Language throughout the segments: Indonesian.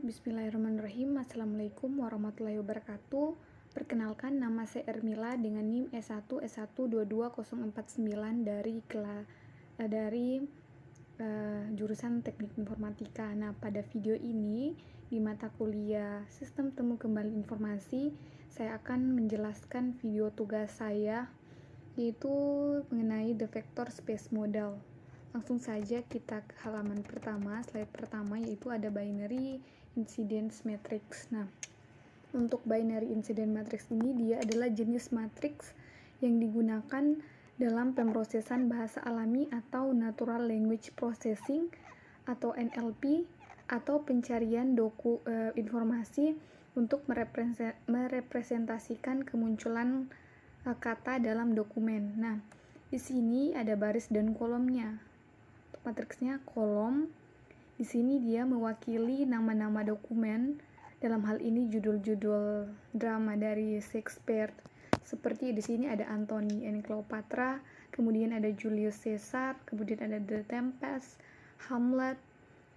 Bismillahirrahmanirrahim. Assalamualaikum warahmatullahi wabarakatuh. Perkenalkan, nama saya Ermila dengan NIM S1S1220049 dari jurusan Teknik Informatika. Nah, pada video ini di mata kuliah Sistem Temu Kembali Informasi, saya akan menjelaskan video tugas saya yaitu mengenai the vector space model. Langsung saja kita ke halaman pertama, slide pertama, yaitu ada binary incidence matrix. Nah, untuk binary incidence matrix ini dia adalah jenis matriks yang digunakan dalam pemrosesan bahasa alami atau natural language processing atau NLP atau pencarian informasi untuk merepresentasikan kemunculan kata dalam dokumen. Nah, di sini ada baris dan kolomnya. Matriksnya kolom. Di sini dia mewakili nama-nama dokumen. Dalam hal ini judul-judul drama dari Shakespeare. Seperti di sini ada Antony and Cleopatra, kemudian ada Julius Caesar, kemudian ada The Tempest, Hamlet,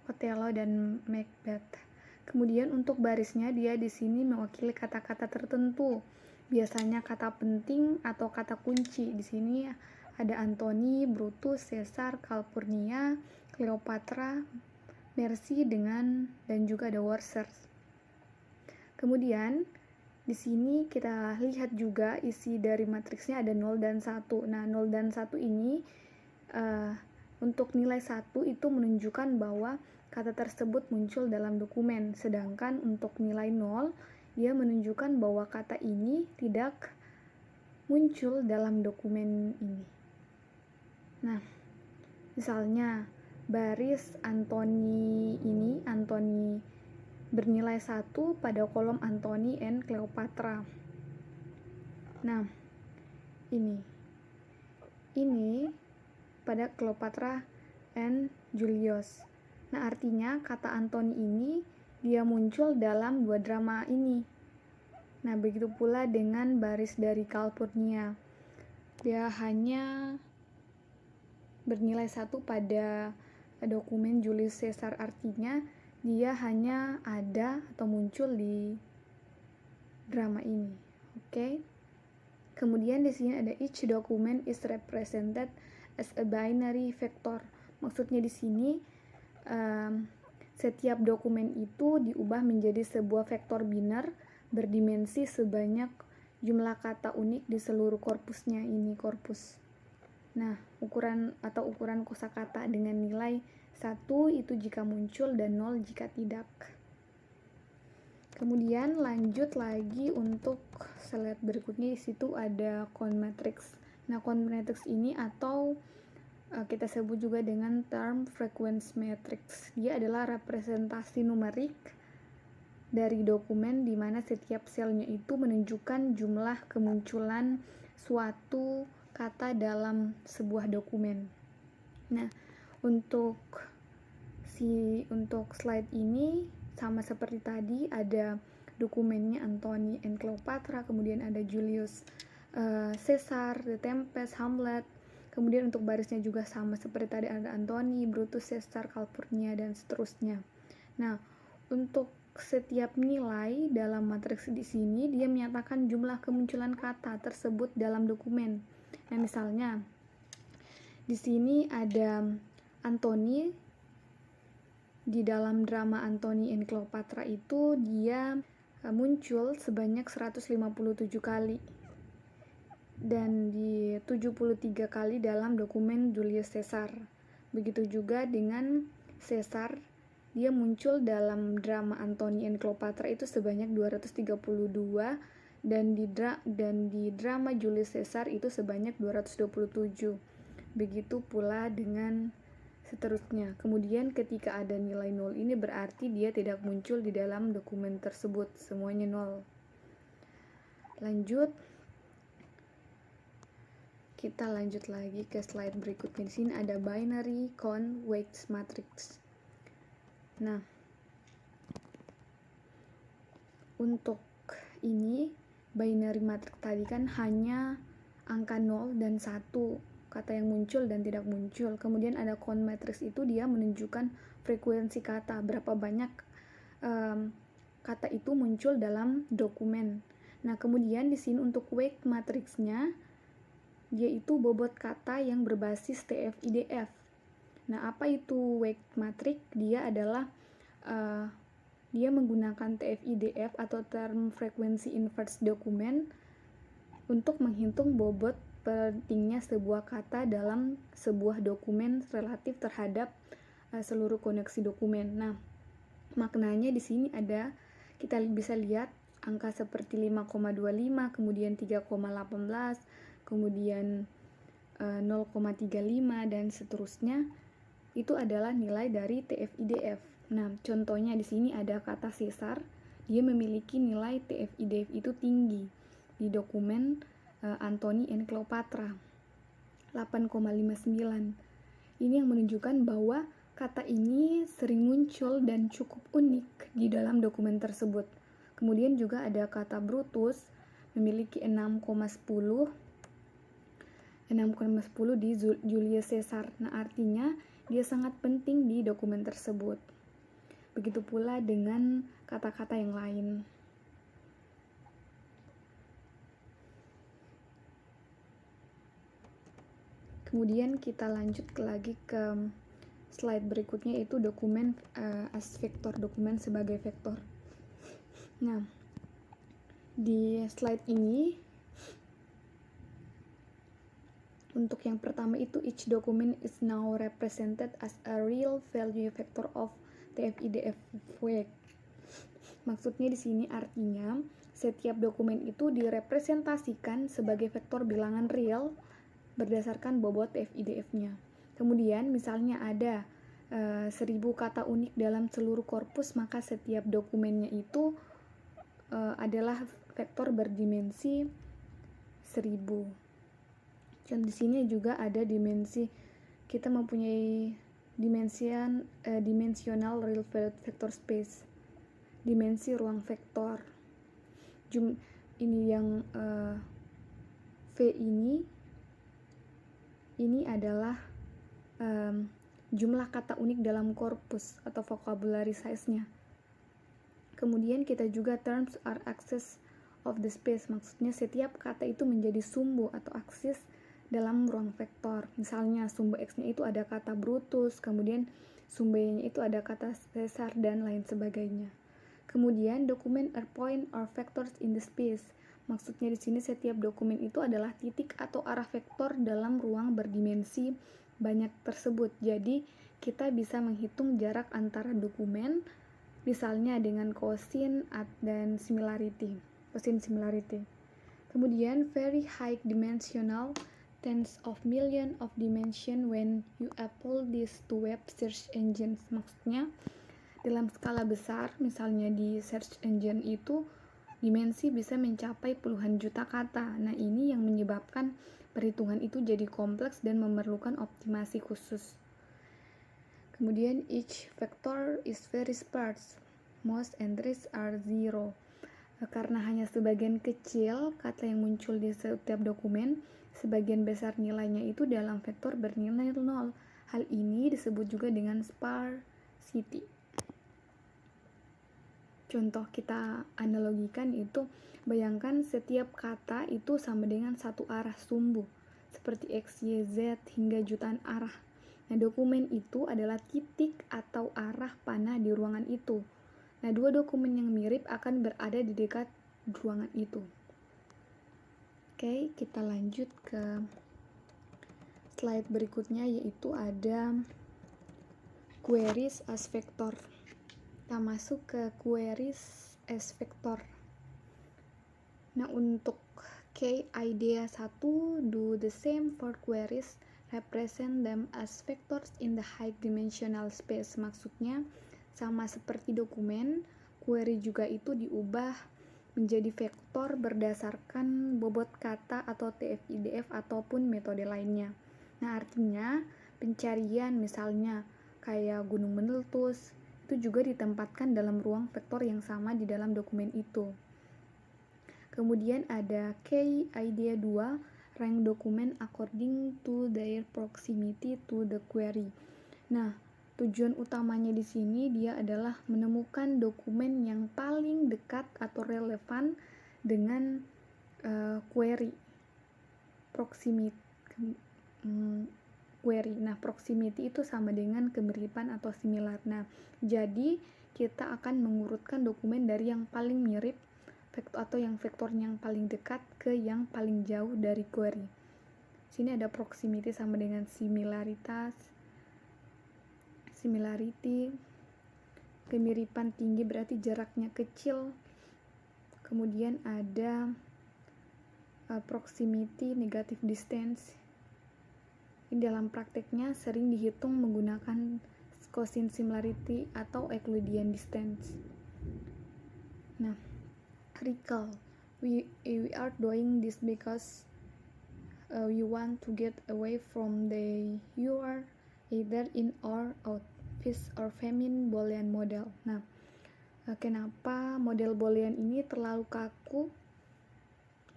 Othello, dan Macbeth. Kemudian untuk barisnya dia di sini mewakili kata-kata tertentu. Biasanya kata penting atau kata kunci. Di sini ada Antony, Brutus, Caesar, Calpurnia, Cleopatra, Mercy dan juga ada Worcester. Kemudian di sini kita lihat juga isi dari matriksnya ada 0 dan 1. Nah, 0 dan 1 ini untuk nilai 1 itu menunjukkan bahwa kata tersebut muncul dalam dokumen, sedangkan untuk nilai 0 dia menunjukkan bahwa kata ini tidak muncul dalam dokumen ini. Nah, misalnya baris Antony ini, Antony bernilai 1 pada kolom Antony and Cleopatra. Nah, ini pada Cleopatra and Julius. Nah, artinya kata Antony ini dia muncul dalam dua drama ini. Nah, begitu pula dengan baris dari Calpurnia. Dia hanya bernilai 1 pada dokumen Julius Caesar, artinya dia hanya ada atau muncul di drama ini. Oke. Kemudian di sini ada each document is represented as a binary vector. Maksudnya di sini setiap dokumen itu diubah menjadi sebuah vektor biner berdimensi sebanyak jumlah kata unik di seluruh korpusnya. Ini korpus. Nah, ukuran kosakata dengan nilai 1 itu jika muncul dan 0 jika tidak. Kemudian lanjut lagi untuk slide berikutnya, di situ ada count matrix. Nah, count matrix ini atau kita sebut juga dengan term frequency matrix. Dia adalah representasi numerik dari dokumen di mana setiap selnya itu menunjukkan jumlah kemunculan suatu kata dalam sebuah dokumen. Nah, untuk slide ini sama seperti tadi, ada dokumennya Antony and Cleopatra, kemudian ada Julius Caesar, The Tempest, Hamlet. Kemudian untuk barisnya juga sama seperti tadi, ada Antony, Brutus, Caesar, Calpurnia, dan seterusnya. Nah, untuk setiap nilai dalam matriks di sini dia menyatakan jumlah kemunculan kata tersebut dalam dokumen. Nah, misalnya di sini ada Antony. Di dalam drama Antony and Cleopatra itu dia muncul sebanyak 157 kali dan di 73 kali dalam dokumen Julius Caesar. Begitu juga dengan Caesar, dia muncul dalam drama Antony and Cleopatra itu sebanyak 232 dan di drama Julius Caesar itu sebanyak 227. Begitu pula dengan seterusnya. Kemudian ketika ada nilai 0 ini berarti dia tidak muncul di dalam dokumen tersebut, semuanya 0. Kita lanjut lagi ke slide berikutnya. Di sini ada binary count weights matrix. Nah, untuk ini binary matrix tadi kan hanya angka 0 dan 1 kata yang muncul dan tidak muncul. Kemudian ada count matrix itu dia menunjukkan frekuensi kata, berapa banyak kata itu muncul dalam dokumen. Nah, kemudian di sini untuk weight matrixnya, dia itu bobot kata yang berbasis TF-IDF. Nah, apa itu weight matrix? Dia adalah dia menggunakan TF-IDF atau term frequency inverse dokumen untuk menghitung bobot pentingnya sebuah kata dalam sebuah dokumen relatif terhadap seluruh koneksi dokumen. Nah, maknanya di sini ada, kita bisa lihat angka seperti 5,25, kemudian 3,18, kemudian 0,35 dan seterusnya. Itu adalah nilai dari TF-IDF. Nah, contohnya di sini ada kata sesar, dia memiliki nilai TF-IDF itu tinggi di dokumen Anthony and Cleopatra 8,59. Ini yang menunjukkan bahwa kata ini sering muncul dan cukup unik di dalam dokumen tersebut. Kemudian juga ada kata Brutus memiliki 6,10 di Julius Caesar. Nah, artinya dia sangat penting di dokumen tersebut. Begitu pula dengan kata-kata yang lain. Kemudian kita lanjut lagi ke slide berikutnya, yaitu dokumen as vektor, dokumen sebagai vektor. Nah, di slide ini untuk yang pertama itu each document is now represented as a real value vector of TF-IDF weight. Maksudnya di sini artinya setiap dokumen itu direpresentasikan sebagai vektor bilangan real berdasarkan bobot TF-IDF-nya. Kemudian misalnya ada 1000 kata unik dalam seluruh korpus, maka setiap dokumennya itu adalah vektor berdimensi 1000. Dan di sini juga ada dimensi, kita mempunyai dimensional real vector space, dimensi ruang vektor. Ini yang V ini adalah jumlah kata unik dalam korpus atau vocabulary size-nya. Kemudian kita juga terms are axis of the space, maksudnya setiap kata itu menjadi sumbu atau aksis dalam ruang vektor. Misalnya sumbu X-nya itu ada kata Brutus, kemudian sumbu Y-nya itu ada kata Caesar dan lain sebagainya. Kemudian dokumen are point or vectors in the space. Maksudnya di sini setiap dokumen itu adalah titik atau arah vektor dalam ruang berdimensi banyak tersebut. Jadi kita bisa menghitung jarak antara dokumen, misalnya dengan cosin dan similarity, cosin similarity. Kemudian very high dimensional, tens of million of dimension when you apply this to web search engines. Maksudnya dalam skala besar, misalnya di search engine itu dimensi bisa mencapai puluhan juta kata. Nah, ini yang menyebabkan perhitungan itu jadi kompleks dan memerlukan optimasi khusus. Kemudian each vector is very sparse. Most entries are zero. Karena hanya sebagian kecil kata yang muncul di setiap dokumen, sebagian besar nilainya itu dalam vektor bernilai 0. Hal ini disebut juga dengan sparsity. Contoh kita analogikan itu, bayangkan setiap kata itu sama dengan satu arah sumbu, seperti X, Y, Z hingga jutaan arah. Nah, dokumen itu adalah titik atau arah panah di ruangan itu. Nah, dua dokumen yang mirip akan berada di dekat ruangan itu. Oke, kita lanjut ke slide berikutnya, yaitu ada queries as vector. Kita masuk ke queries as vector. Nah, untuk K idea 1, do the same for queries, represent them as vectors in the high dimensional space. Maksudnya sama seperti dokumen, query juga itu diubah menjadi vektor berdasarkan bobot kata atau TF-IDF ataupun metode lainnya. Nah, artinya pencarian misalnya kayak gunung meletus itu juga ditempatkan dalam ruang vektor yang sama di dalam dokumen itu. Kemudian ada K idea 2, rank dokumen according to their proximity to the query. Nah, tujuan utamanya di sini dia adalah menemukan dokumen yang paling dekat atau relevan dengan query proximity query. Nah, proximity itu sama dengan kemiripan atau similar. Nah, jadi kita akan mengurutkan dokumen dari yang paling mirip atau yang vektornya yang paling dekat ke yang paling jauh dari query. Sini ada proximity sama dengan similarity. Kemiripan tinggi berarti jaraknya kecil. Kemudian ada proximity negative distance. Ini dalam prakteknya sering dihitung menggunakan quotient similarity atau Euclidean distance. Nah, recall, we are doing this because we want to get away from the you are either in or out, feast or famine Boolean model. Nah, kenapa model Boolean ini terlalu kaku?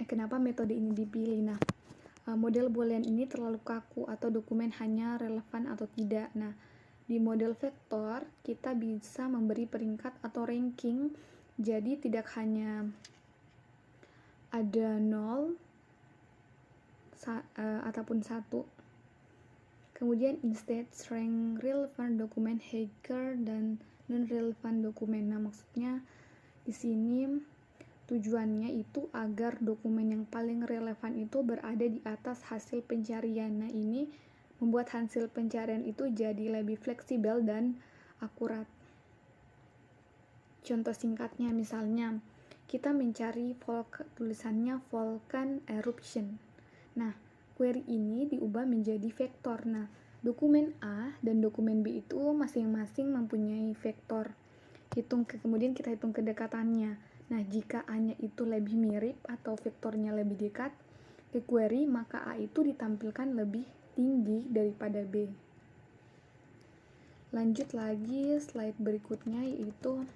Kenapa metode ini dipilih? Nah, model Boolean ini terlalu kaku atau dokumen hanya relevan atau tidak. Nah, di model vektor kita bisa memberi peringkat atau ranking, jadi tidak hanya ada 0 ataupun 1. Kemudian instead rank relevant dokumen higher dan non-relevant dokumen. Nah, maksudnya di sini tujuannya itu agar dokumen yang paling relevan itu berada di atas hasil pencarian. Nah, ini membuat hasil pencarian itu jadi lebih fleksibel dan akurat. Contoh singkatnya misalnya, kita mencari tulisannya volcan eruption. Nah, query ini diubah menjadi vektor. Nah, dokumen A dan dokumen B itu masing-masing mempunyai vektor. Kemudian kita hitung kedekatannya. Nah, jika A-nya itu lebih mirip atau vektornya lebih dekat ke query, maka A itu ditampilkan lebih tinggi daripada B. Lanjut lagi slide berikutnya, yaitu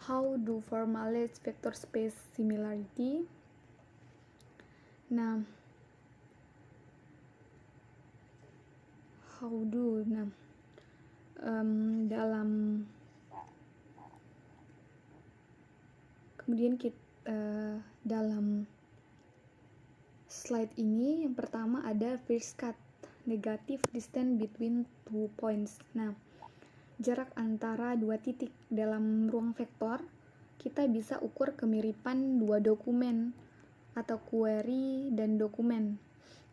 how do formalize vector space similarity. Nah, dalam kemudian dalam slide ini yang pertama ada first cut, negative distance between 2 points. Nah, jarak antara dua titik dalam ruang vektor kita bisa ukur kemiripan dua dokumen atau query dan dokumen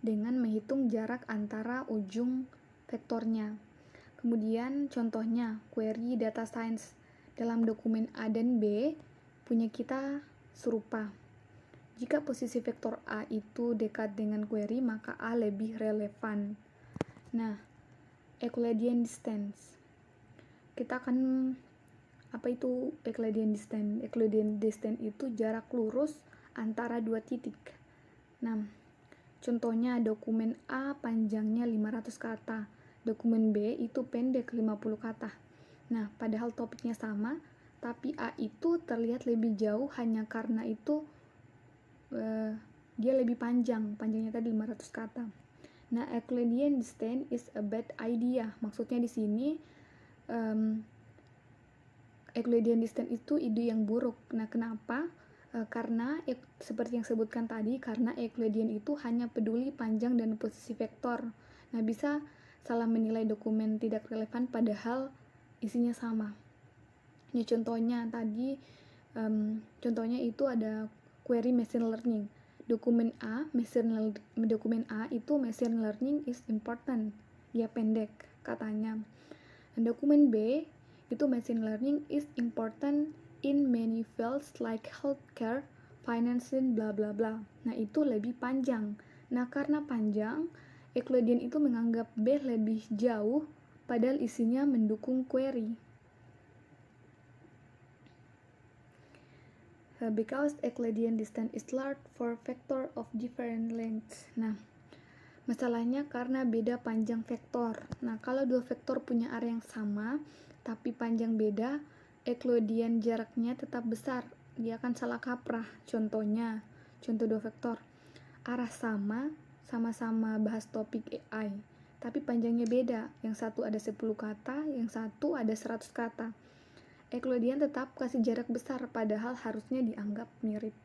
dengan menghitung jarak antara ujung vektornya. Kemudian contohnya query data science dalam dokumen A dan B punya kita serupa. Jika posisi vektor A itu dekat dengan query, maka A lebih relevan. Nah, Euclidean distance. Kita akan apa itu Euclidean distance? Euclidean distance itu jarak lurus antara dua titik. Nah, contohnya dokumen A panjangnya 500 kata, dokumen B itu pendek 50 kata. Nah, padahal topiknya sama, tapi A itu terlihat lebih jauh hanya karena itu dia lebih panjangnya tadi 500 kata. Nah, Euclidean distance is a bad idea. Maksudnya di sini Euclidean distance itu ide yang buruk. Nah, kenapa? Karena seperti yang sebutkan tadi, karena Euclidean itu hanya peduli panjang dan posisi vektor. Nah, bisa salah menilai dokumen tidak relevan padahal isinya sama. Ini contohnya tadi, contohnya itu ada query machine learning. Dokumen A itu machine learning is important. Dia pendek katanya. Dan dokumen B itu machine learning is important in many fields like healthcare, finance, bla bla bla. Nah, itu lebih panjang. Nah, karena panjang, Euclidean itu menganggap B lebih jauh padahal isinya mendukung query. Because Euclidean distance is large for vector of different lengths. Nah, masalahnya karena beda panjang vektor. Nah, kalau dua vektor punya area yang sama, tapi panjang beda, Euclidean jaraknya tetap besar. Dia akan salah kaprah. Contohnya, contoh dua vektor. Arah sama-sama bahas topik AI. tapi panjangnya beda. Yang satu ada 10 kata, yang satu ada 100 kata. Euclidean tetap kasih jarak besar, padahal harusnya dianggap mirip.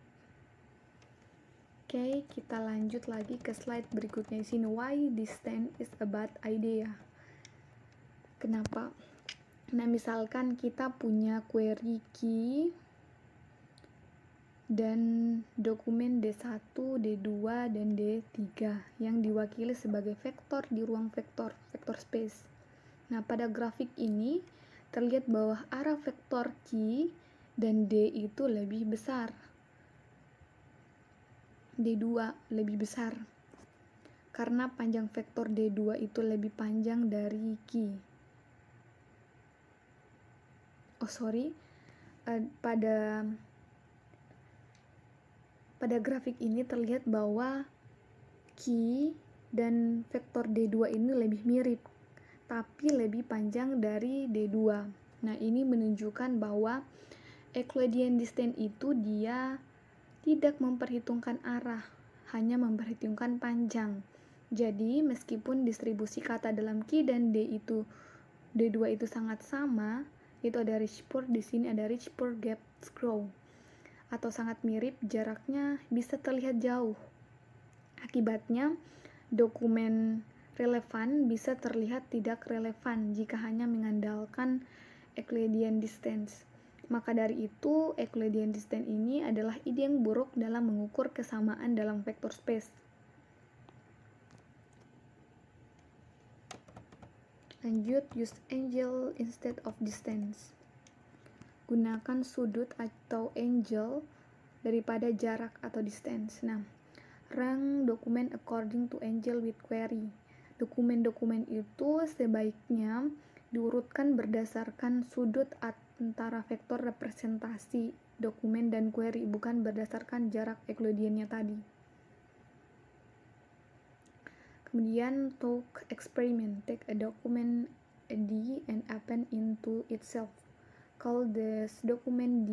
Oke, kita lanjut lagi ke slide berikutnya. Di sini, why distance is a bad idea? Kenapa? Nah, misalkan kita punya query key dan dokumen D1, D2, dan D3 yang diwakili sebagai vektor di ruang vektor space. Nah, pada grafik ini terlihat bahwa arah vektor Q dan D itu lebih besar. D2 lebih besar. Karena panjang vektor D2 itu lebih panjang dari Q. Pada grafik ini terlihat bahwa Q dan vektor D2 ini lebih mirip, tapi lebih panjang dari D2. Nah, ini menunjukkan bahwa Euclidean distance itu dia tidak memperhitungkan arah, hanya memperhitungkan panjang. Jadi, meskipun distribusi kata dalam Q dan D2 itu sangat sama, itu ada Rishburg, di sini ada Rishburg-Gap-Scrow, atau sangat mirip, jaraknya bisa terlihat jauh. Akibatnya, dokumen relevan bisa terlihat tidak relevan jika hanya mengandalkan Euclidean distance. Maka dari itu, Euclidean distance ini adalah ide yang buruk dalam mengukur kesamaan dalam vector space. Lanjut, use angle instead of distance. Gunakan sudut atau angle daripada jarak atau distance. Nah, rank dokumen according to angle with query. Dokumen-dokumen itu sebaiknya diurutkan berdasarkan sudut antara vektor representasi dokumen dan query, bukan berdasarkan jarak Euclideannya tadi. Kemudian talk experiment, take a document D and append into itself. Call this document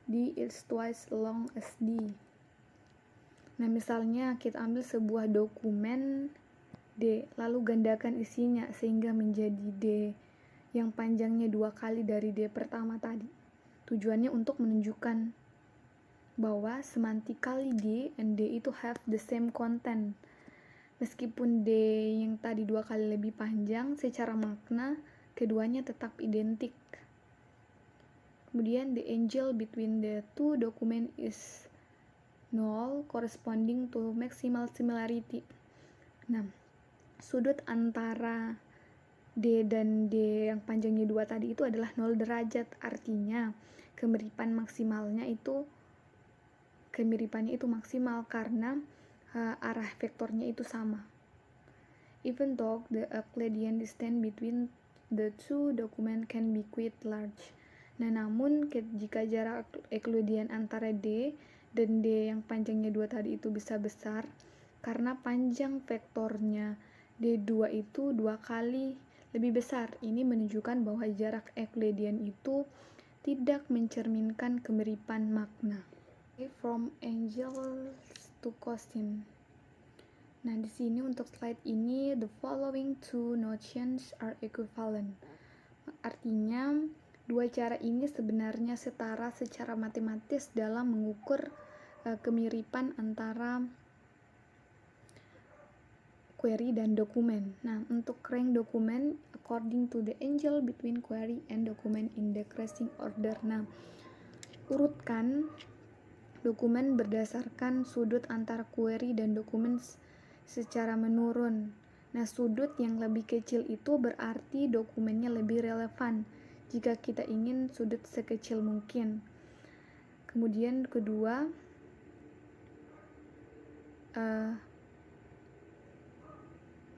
D is twice long as D. Nah, misalnya kita ambil sebuah dokumen D, lalu gandakan isinya sehingga menjadi D yang panjangnya 2 kali dari D pertama tadi. Tujuannya untuk menunjukkan bahwa semantically D and D itu have the same content. Meskipun D yang tadi 2 kali lebih panjang, secara makna keduanya tetap identik. Kemudian the angle between the two document is null corresponding to maximal similarity. Nah, sudut antara D dan D yang panjangnya 2 tadi itu adalah 0 derajat, artinya kemiripannya itu maksimal karena arah vektornya itu sama. Even though the Euclidean distance between the two document can be quite large. Nah, namun jika jarak Euclidean antara D dan D yang panjangnya 2 tadi itu bisa besar, karena panjang vektornya D2 itu 2 kali lebih besar. Ini menunjukkan bahwa jarak Euclidean itu tidak mencerminkan kemiripan makna. From angle to cosine. Nah, di sini untuk slide ini, the following two notions are equivalent. Artinya, dua cara ini sebenarnya setara secara matematis dalam mengukur kemiripan antara query dan dokumen. Nah, untuk rank dokumen according to the angle between query and document in decreasing order. Nah, urutkan dokumen berdasarkan sudut antara query dan dokumen secara menurun. Nah, sudut yang lebih kecil itu berarti dokumennya lebih relevan jika kita ingin sudut sekecil mungkin. Kemudian kedua,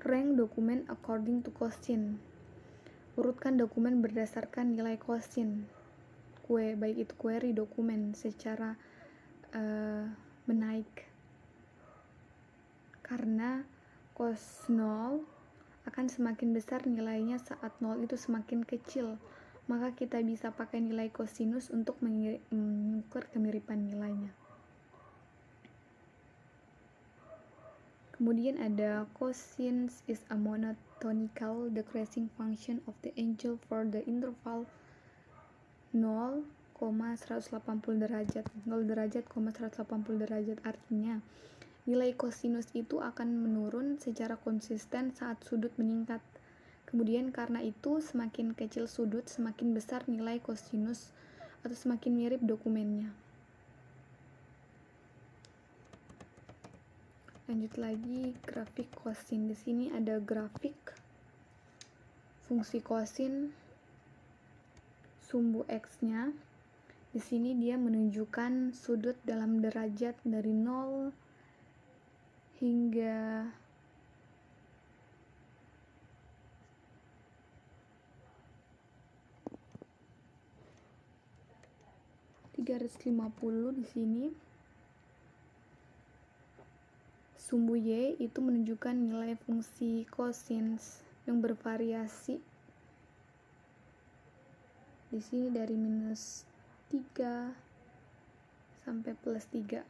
rank dokumen according to cosine. Urutkan dokumen berdasarkan nilai cosine, baik itu query dokumen secara menaik, karena cos 0 akan semakin besar nilainya saat 0 itu semakin kecil, maka kita bisa pakai nilai kosinus untuk mengukur kemiripan nilainya. Kemudian ada cosine is a monotonical decreasing function of the angle for the interval 0, 180 derajat 0 derajat, 180 derajat. Artinya nilai kosinus itu akan menurun secara konsisten saat sudut meningkat. Kemudian karena itu semakin kecil sudut semakin besar nilai kosinus atau semakin mirip dokumennya. Lanjut lagi grafik kosin. Di sini ada grafik fungsi kosin sumbu x-nya. Di sini dia menunjukkan sudut dalam derajat dari 0 hingga 350 di sini. Sumbu y itu menunjukkan nilai fungsi cosines yang bervariasi. Di sini dari minus 3 sampai plus 3.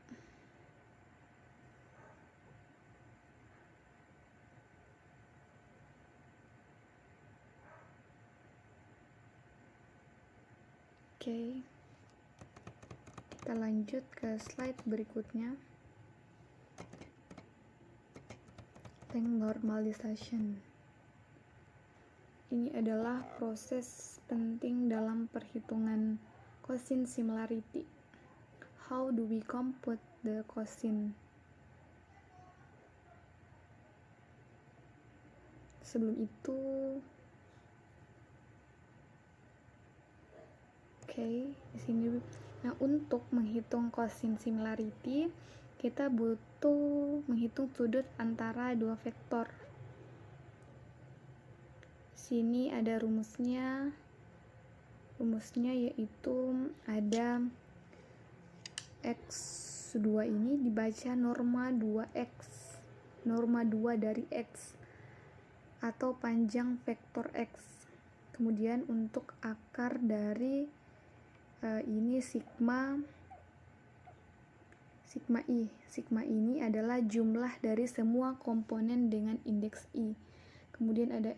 Oke. Kita lanjut ke slide berikutnya. Length normalization. Ini adalah proses penting dalam perhitungan cosine similarity. How do we compute the cosine? Sebelum itu, di sini. Nah, untuk menghitung cosine similarity, kita butuh menghitung sudut antara dua vektor. Sini ada rumusnya. Rumusnya yaitu ada x2 ini dibaca norma 2x. Norma 2 dari x atau panjang vektor x. Kemudian untuk akar dari ini sigma i. Sigma ini adalah jumlah dari semua komponen dengan indeks i. Kemudian ada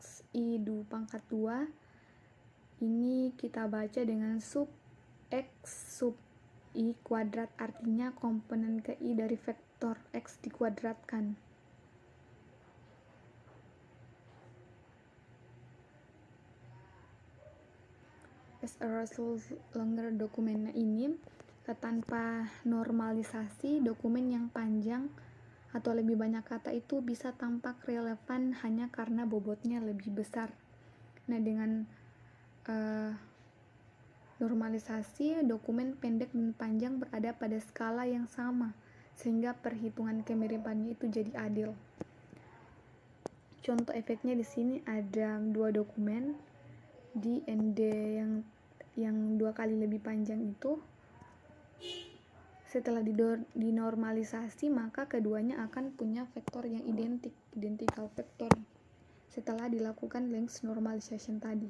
xi pangkat 2. Ini kita baca dengan sub x sub i kuadrat, artinya komponen ke i dari vektor x dikuadratkan. As a result, longer dokumennya ini tanpa normalisasi, dokumen yang panjang atau lebih banyak kata itu bisa tampak relevan hanya karena bobotnya lebih besar. Nah, dengan normalisasi, dokumen pendek dan panjang berada pada skala yang sama, sehingga perhitungan kemiripannya itu jadi adil. Contoh efeknya di sini ada dua dokumen D and D yang 2 kali lebih panjang itu. Setelah dinormalisasi, maka keduanya akan punya vektor yang identical vektor setelah dilakukan length normalization tadi.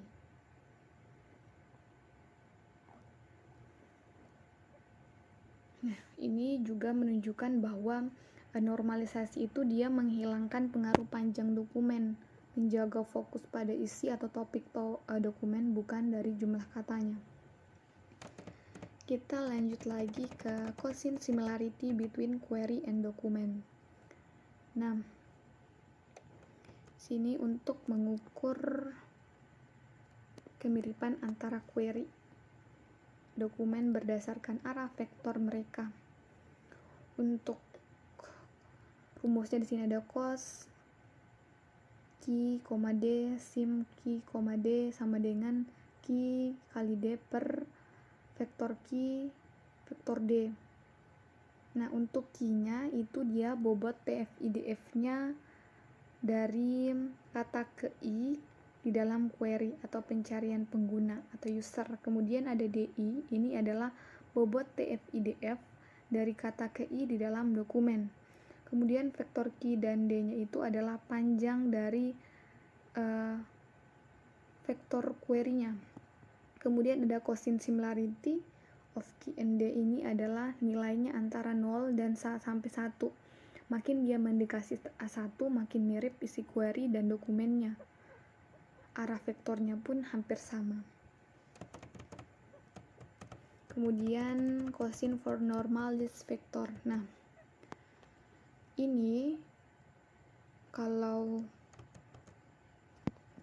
Nah, ini juga menunjukkan bahwa normalisasi itu dia menghilangkan pengaruh panjang dokumen, menjaga fokus pada isi atau topik dokumen, bukan dari jumlah katanya. Kita lanjut lagi ke cosine similarity between query and document. Nah, sini untuk mengukur kemiripan antara query dokumen berdasarkan arah vektor mereka. Untuk rumusnya di sini ada cos Q, D, sim Q, D sama dengan Q kali D per vektor Q, vektor D. Nah, untuk Q-nya itu dia bobot TF-IDF-nya dari kata ke I di dalam query atau pencarian pengguna atau user. Kemudian ada DI, ini adalah bobot TF-IDF dari kata ke I di dalam dokumen. Kemudian vektor Q dan D-nya itu adalah panjang dari vektor query-nya. Kemudian ada cosine similarity of Q and D, ini adalah nilainya antara 0 dan sampai 1. Makin dia mendekati A1, makin mirip isi query dan dokumennya. Arah vektornya pun hampir sama. Kemudian cosine for normalized vector. Nah, ini kalau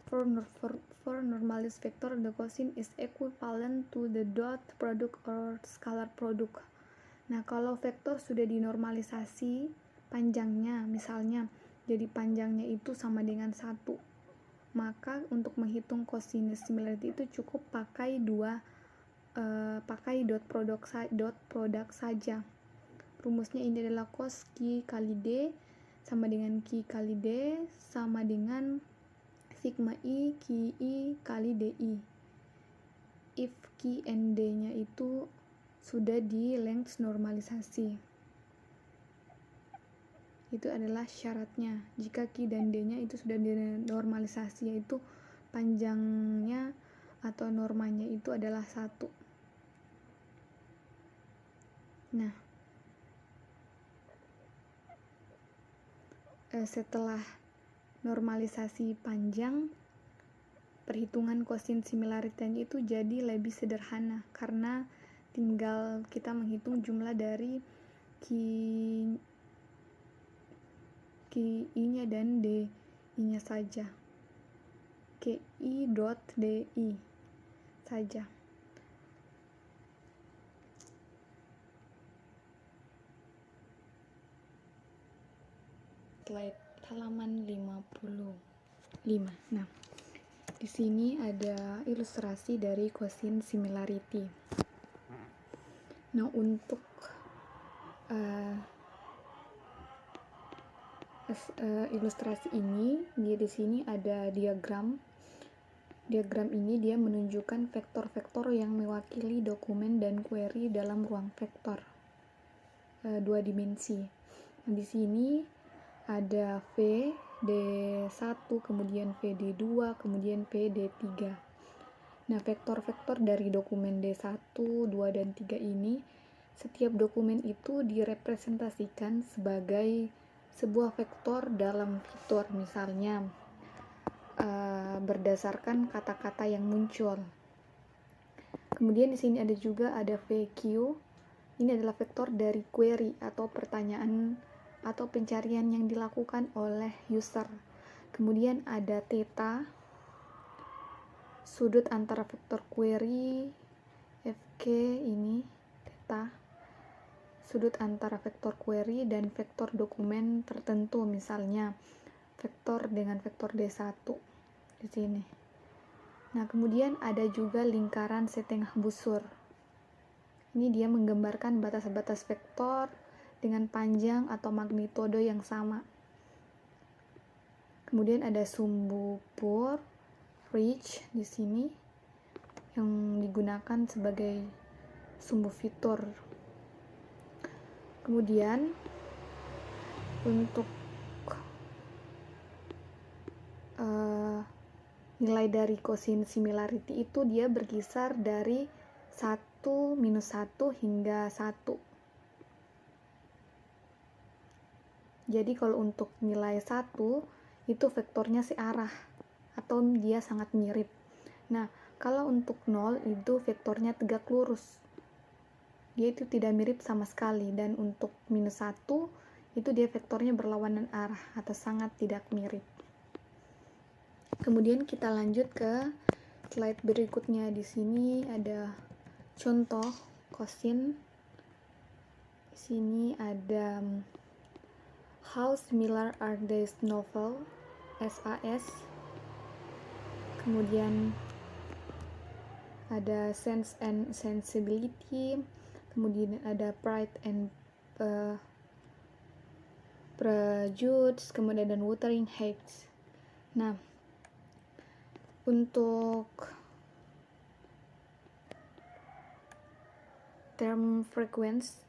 for normalized vector, the cosine is equivalent to the dot product or scalar product. Nah, kalau vektor sudah dinormalisasi panjangnya, misalnya jadi panjangnya itu sama dengan 1, maka untuk menghitung cosinus similarity itu cukup pakai dot product saja. Rumusnya ini adalah cos Q kali D sama dengan Q kali D sama dengan sigma I QI kali DI. If Q and D nya itu sudah di length normalisasi. Itu adalah syaratnya. Jika Q dan D nya itu sudah dinormalisasi, yaitu panjangnya atau normanya itu adalah 1. Nah, setelah normalisasi panjang, perhitungan cosine similarity itu jadi lebih sederhana karena tinggal kita menghitung jumlah dari QI nya dan DI nya saja. QI dot DI saja. Slide halaman 55. Nah, di sini ada ilustrasi dari cosine similarity. Nah, untuk ilustrasi ini, dia di sini ada diagram. Diagram ini dia menunjukkan vektor-vektor yang mewakili dokumen dan query dalam ruang vektor 2 dimensi. Nah, di sini ada V D1, kemudian V D2, kemudian V D3. Nah, vektor-vektor dari dokumen D1, 2, dan 3 ini, setiap dokumen itu direpresentasikan sebagai sebuah vektor dalam fitur, misalnya berdasarkan kata-kata yang muncul. Kemudian di sini ada juga VQ. Ini adalah vektor dari query atau pertanyaan atau pencarian yang dilakukan oleh user. Kemudian ada theta, sudut antara vektor query FQ ini, theta, sudut antara vektor query dan vektor dokumen tertentu, misalnya vektor dengan vektor D1 di sini. Nah, kemudian ada juga lingkaran setengah busur. Ini dia menggambarkan batas-batas vektor dengan panjang atau magnitudo yang sama. Kemudian ada sumbu pur, ridge di sini yang digunakan sebagai sumbu fitur. Kemudian untuk nilai dari cosine similarity itu dia berkisar dari 1, -1 hingga 1. Jadi kalau untuk nilai 1 itu vektornya searah atau dia sangat mirip. Nah, kalau untuk 0 itu vektornya tegak lurus. Dia itu tidak mirip sama sekali, dan untuk -1 itu dia vektornya berlawanan arah atau sangat tidak mirip. Kemudian kita lanjut ke slide berikutnya. Di sini ada contoh cosine. Di sini ada how similar are these novel, SAS. Kemudian ada sense and sensibility. Kemudian ada pride and prejudice. Kemudian ada wuthering heights. Nah, untuk term frequency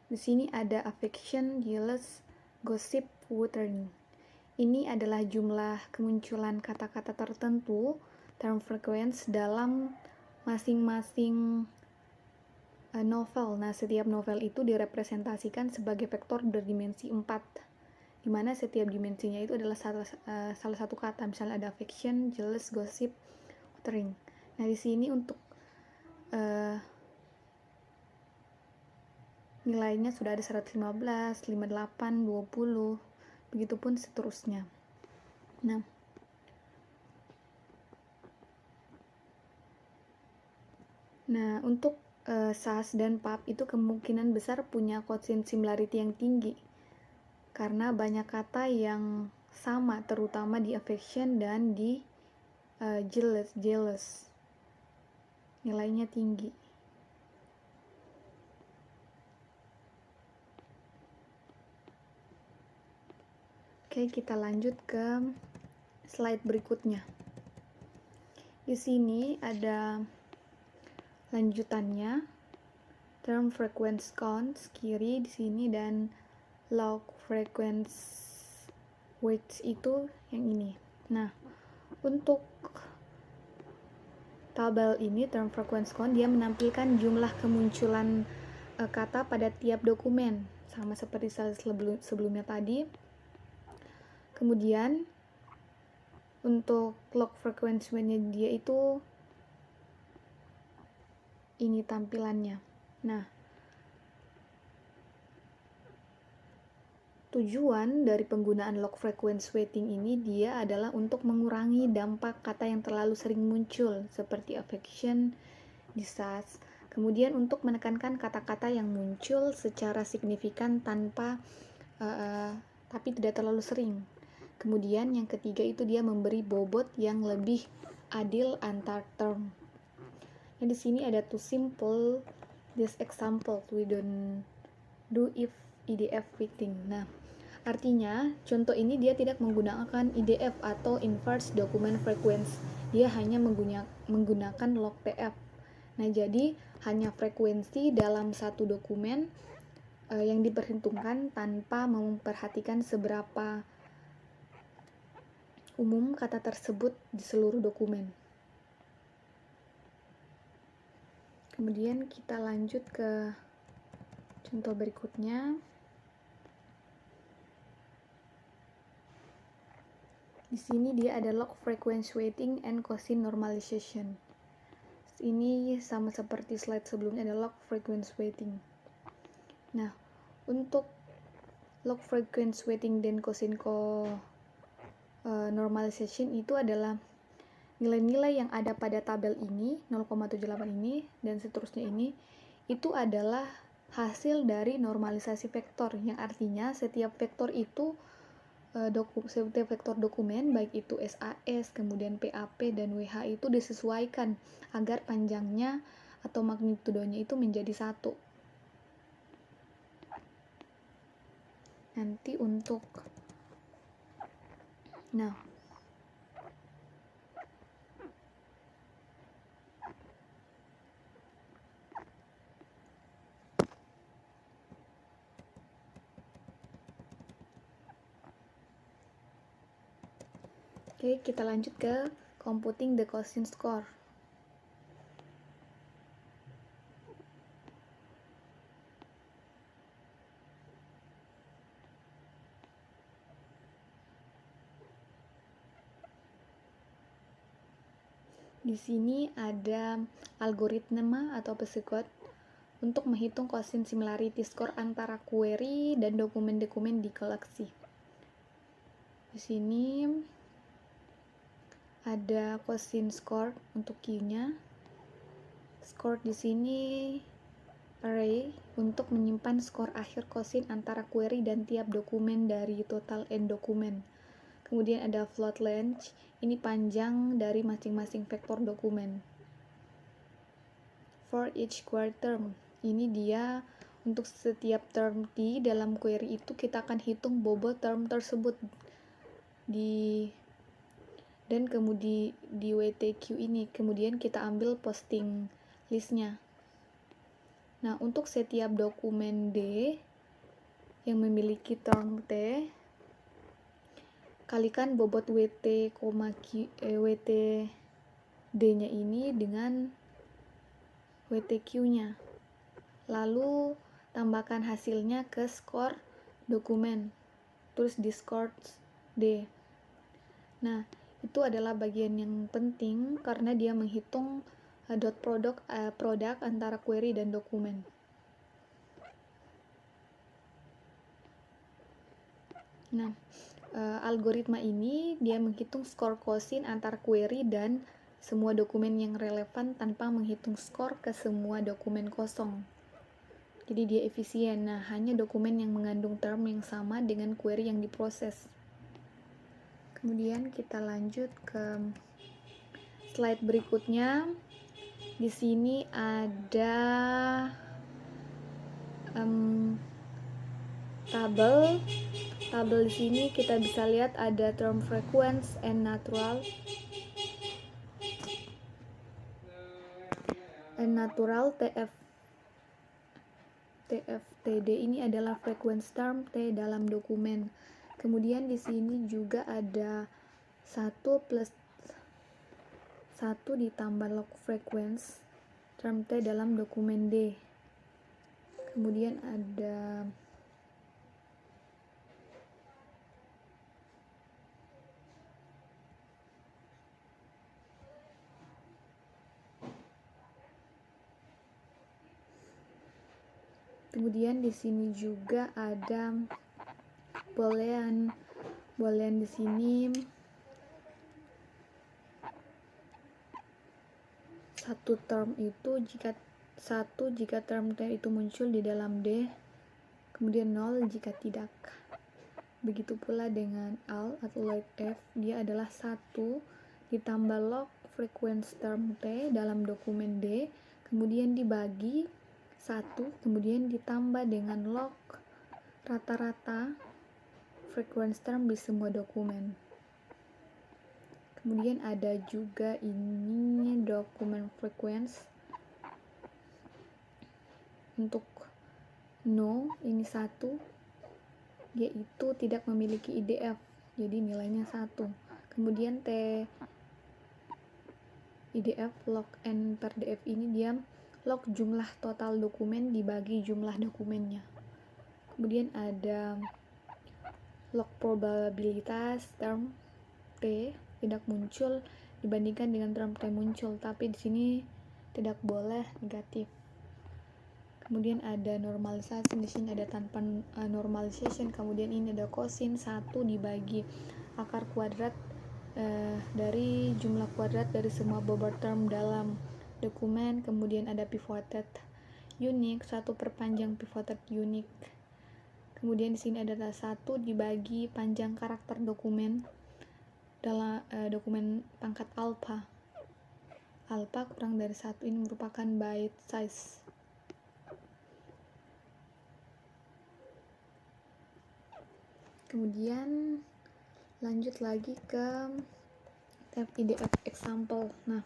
di sini ada affection, jealous, gossip, wuthering. Ini adalah jumlah kemunculan kata-kata tertentu term frequency dalam masing-masing novel. Nah, setiap novel itu direpresentasikan sebagai vektor berdimensi 4, di mana setiap dimensinya itu adalah salah satu kata. Misalnya ada fiction, jealous, gossip, wuthering. Nah, di sini untuk nilainya sudah ada 115, 58, 20, begitupun seterusnya. Nah, untuk SAS dan PAP itu kemungkinan besar punya quotient similarity yang tinggi karena banyak kata yang sama, terutama di affection dan di jealous. Nilainya tinggi. Oke, kita lanjut ke slide berikutnya. Di sini ada lanjutannya, term frequency counts kiri di sini dan log frequency weights itu yang ini. Nah, untuk tabel ini term frequency count dia menampilkan jumlah kemunculan kata pada tiap dokumen, sama seperti sebelumnya tadi. Kemudian untuk log frequency-nya dia itu ini tampilannya. Nah, tujuan dari penggunaan log frequency weighting ini dia adalah untuk mengurangi dampak kata yang terlalu sering muncul seperti affection, distrust. Kemudian untuk menekankan kata-kata yang muncul secara signifikan tapi tidak terlalu sering. Kemudian yang ketiga itu dia memberi bobot yang lebih adil antar term. Nah, di sini ada to simple this example, we don't do if IDF weighting. Nah, artinya contoh ini dia tidak menggunakan IDF atau inverse document frequency. Dia hanya menggunakan log PF. Nah, jadi hanya frekuensi dalam satu dokumen yang diperhitungkan tanpa memperhatikan seberapa umum kata tersebut di seluruh dokumen. Kemudian kita lanjut ke contoh berikutnya. Di sini dia ada log frequency weighting and quotient normalization. Ini sama seperti slide sebelumnya, ada log frequency weighting. Nah, untuk log frequency weighting dan quotient normalization itu adalah nilai-nilai yang ada pada tabel ini, 0,78 ini dan seterusnya ini, itu adalah hasil dari normalisasi vektor, yang artinya setiap vektor itu setiap vektor dokumen baik itu SAS, kemudian PAP dan WH itu disesuaikan agar panjangnya atau magnitudonya itu menjadi 1. Nanti untuk Oke, kita lanjut ke computing the quotient score. Di sini ada algoritma atau pseudocode untuk menghitung quotient similarity score antara query dan dokumen-dokumen di koleksi. Di sini ada quotient score untuk Q-nya. Score di sini array untuk menyimpan skor akhir quotient antara query dan tiap dokumen dari total n dokumen. Kemudian ada float length, ini panjang dari masing-masing vektor dokumen. For each quarter, ini dia untuk setiap term T dalam query itu kita akan hitung bobot term tersebut dan kemudian di WTQ ini, kemudian kita ambil posting listnya. Nah, untuk setiap dokumen D yang memiliki term T, kalikan bobot WTD-nya ini dengan WTQ-nya. lalu tambahkan hasilnya ke skor dokumen, tulis di skor D. Nah, itu adalah bagian yang penting karena dia menghitung dot produk antara query dan dokumen. Nah, algoritma ini dia menghitung skor quotient antar query dan semua dokumen yang relevan tanpa menghitung skor ke semua dokumen kosong. Jadi dia efisien. Nah, hanya dokumen yang mengandung term yang sama dengan query yang diproses. Kemudian kita lanjut ke slide berikutnya. Di sini ada tabel di sini kita bisa lihat ada term frequency and natural TFTD ini adalah frequency term T dalam dokumen. Kemudian di sini juga ada 1 plus 1 ditambah log frequency term T dalam dokumen D. Kemudian ada di sini juga ada boolean di sini satu term itu jika term T itu muncul di dalam D, kemudian 0 jika tidak. Begitu pula dengan AL atau log F, dia adalah 1 ditambah log frequency term T dalam dokumen D, kemudian dibagi 1, kemudian ditambah dengan log rata-rata frequency term di semua dokumen. Kemudian ada juga ini dokumen frequency untuk no, ini 1, yaitu tidak memiliki IDF, jadi nilainya 1. Kemudian T IDF log N per DF ini dia log jumlah total dokumen dibagi jumlah dokumennya. Kemudian ada log probabilitas term T tidak muncul dibandingkan dengan term T muncul, tapi di sini tidak boleh negatif. Kemudian ada normalisasi, di sini ada tanpa normalization. Kemudian ini ada kosin 1 dibagi akar kuadrat dari jumlah kuadrat dari semua bobot term dalam dokumen. Kemudian ada pivoted unique, 1 perpanjang pivoted unique. Kemudian di sini ada 1 dibagi panjang karakter dokumen dalam dokumen pangkat alpha. Alpha kurang dari 1 ini merupakan byte size. Kemudian lanjut lagi ke IDF example. Nah,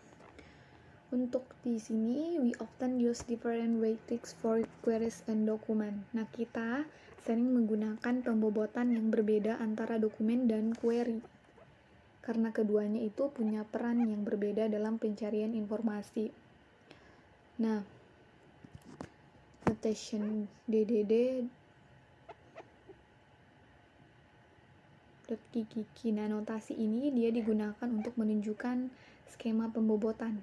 untuk di sini we often use different weights for queries and document. Nah, kita sering menggunakan pembobotan yang berbeda antara dokumen dan query karena keduanya itu punya peran yang berbeda dalam pencarian informasi. Nah, notation DDD kiki. Nah, notasi ini dia digunakan untuk menunjukkan skema pembobotan.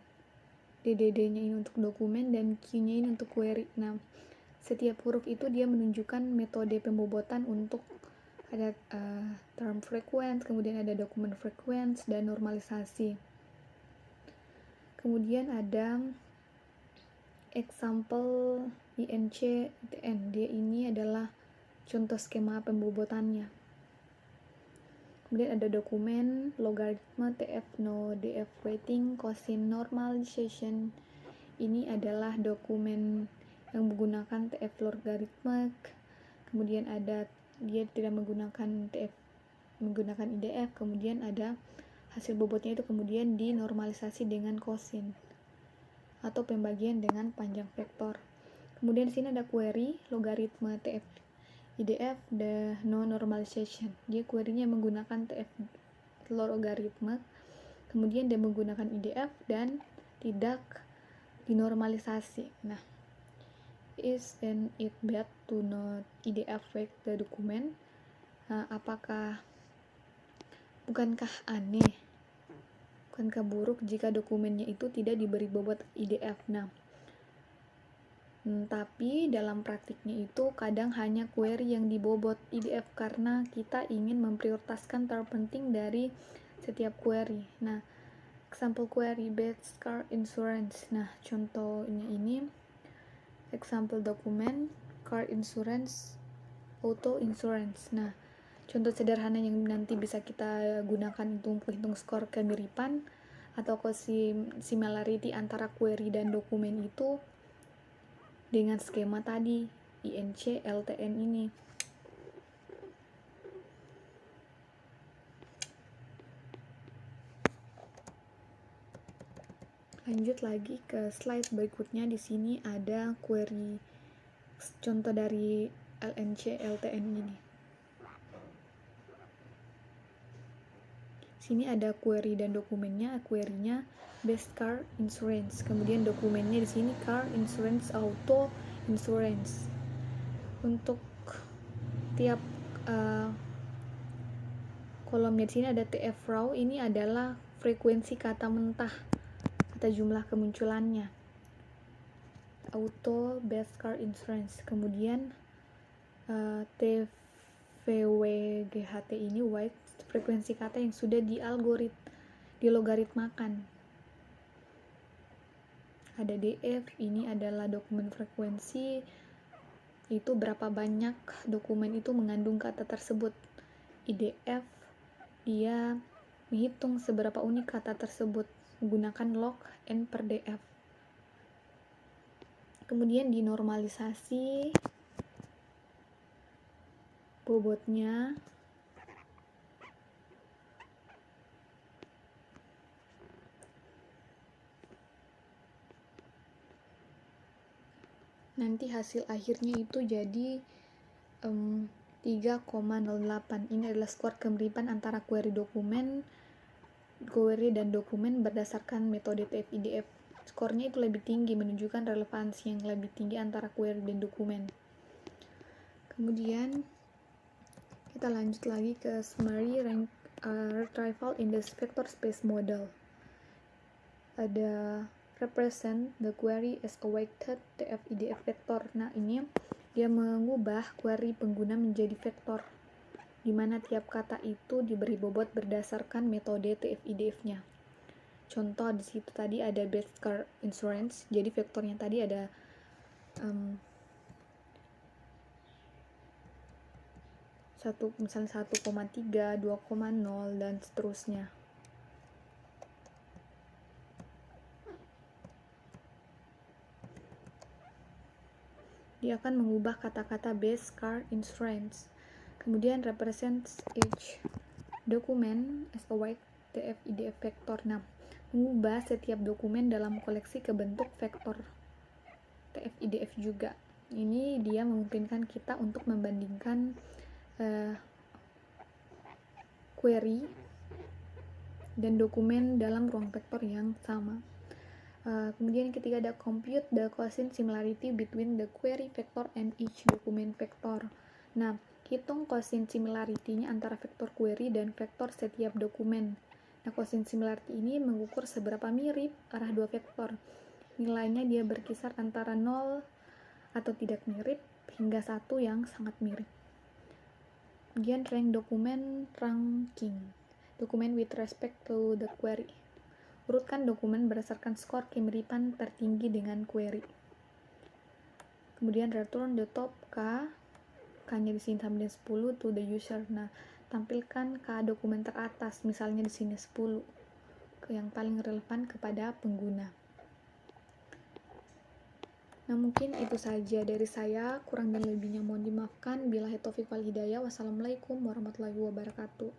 DDD-nya ini untuk dokumen dan Q-nya ini untuk query. Nah, setiap huruf itu dia menunjukkan metode pembobotan untuk ada term frequency, kemudian ada dokumen frequency dan normalisasi. Kemudian ada example INC TN. Dia ini adalah contoh skema pembobotannya. Kemudian ada dokumen logaritma TF no DF weighting cosine normalization. Ini adalah dokumen yang menggunakan TF logaritma. Kemudian ada dia tidak menggunakan IDF. Kemudian ada hasil bobotnya itu kemudian dinormalisasi dengan cosine atau pembagian dengan panjang vektor. Kemudian di sini ada query logaritma TF IDF the no normalization. Dia query-nya menggunakan TF logaritma, kemudian dia menggunakan IDF dan tidak dinormalisasi. Nah, isn't it bad to not IDF the document? Bukankah aneh, bukankah buruk jika dokumennya itu tidak diberi bobot IDF? Tapi dalam praktiknya itu kadang hanya query yang dibobot IDF karena kita ingin memprioritaskan terpenting dari setiap query. Example query best car insurance. Contohnya ini example dokumen car insurance, auto insurance. Contoh sederhana yang nanti bisa kita gunakan untuk menghitung skor kemiripan atau similarity antara query dan dokumen itu dengan skema tadi INC LTN ini. Lanjut lagi ke slide berikutnya. Di sini ada query contoh dari LNC LTN ini. Sini ada query dan dokumennya. Query-nya best car insurance. Kemudian dokumennya di sini car insurance, auto insurance. Untuk tiap kolomnya di sini ada TF raw. Ini adalah frekuensi kata mentah, kata jumlah kemunculannya. Auto best car insurance. Kemudian TVWGHT ini white, frekuensi kata yang sudah dilogaritmakan. Ada DF, ini adalah dokumen frekuensi, itu berapa banyak dokumen itu mengandung kata tersebut. IDF, dia menghitung seberapa unik kata tersebut menggunakan log n per df. Kemudian dinormalisasi bobotnya. Nanti hasil akhirnya itu jadi 3,08. Ini adalah skor kemiripan antara query dan dokumen berdasarkan metode TF-IDF. Skornya itu lebih tinggi, menunjukkan relevansi yang lebih tinggi antara query dan dokumen. Kemudian kita lanjut lagi ke summary retrieval in the vector space model. Ada represent the query as a weighted TF-IDF vector. Ini dia mengubah query pengguna menjadi vektor, di mana tiap kata itu diberi bobot berdasarkan metode TF-IDF-nya. Contoh di situ tadi ada best car insurance, jadi vektornya tadi ada misalnya 1,3, 2,0 dan seterusnya. Dia akan mengubah kata-kata best car insurance. Kemudian represents each document as a white TF-IDF vector. Mengubah setiap dokumen dalam koleksi ke bentuk vektor TF-IDF juga. Ini dia memungkinkan kita untuk membandingkan query dan dokumen dalam ruang vektor yang sama. Kemudian yang ketiga ada compute the quotient similarity between the query vector and each document vector. Hitung quotient similarity-nya antara vektor query dan vektor setiap dokumen. Quotient similarity ini mengukur seberapa mirip arah dua vektor. Nilainya dia berkisar antara 0 atau tidak mirip hingga 1 yang sangat mirip. Kemudian rank dokumen ranking. Dokumen with respect to the query. Urutkan dokumen berdasarkan skor kemiripan tertinggi dengan query. Kemudian return the top K-nya di sini sampai 10 to the user. Tampilkan K dokumen teratas, misalnya di sini 10, yang paling relevan kepada pengguna. Mungkin itu saja dari saya, kurang dan lebihnya mohon dimaafkan. Billahi taufiq wal hidayah. Wassalamualaikum warahmatullahi wabarakatuh.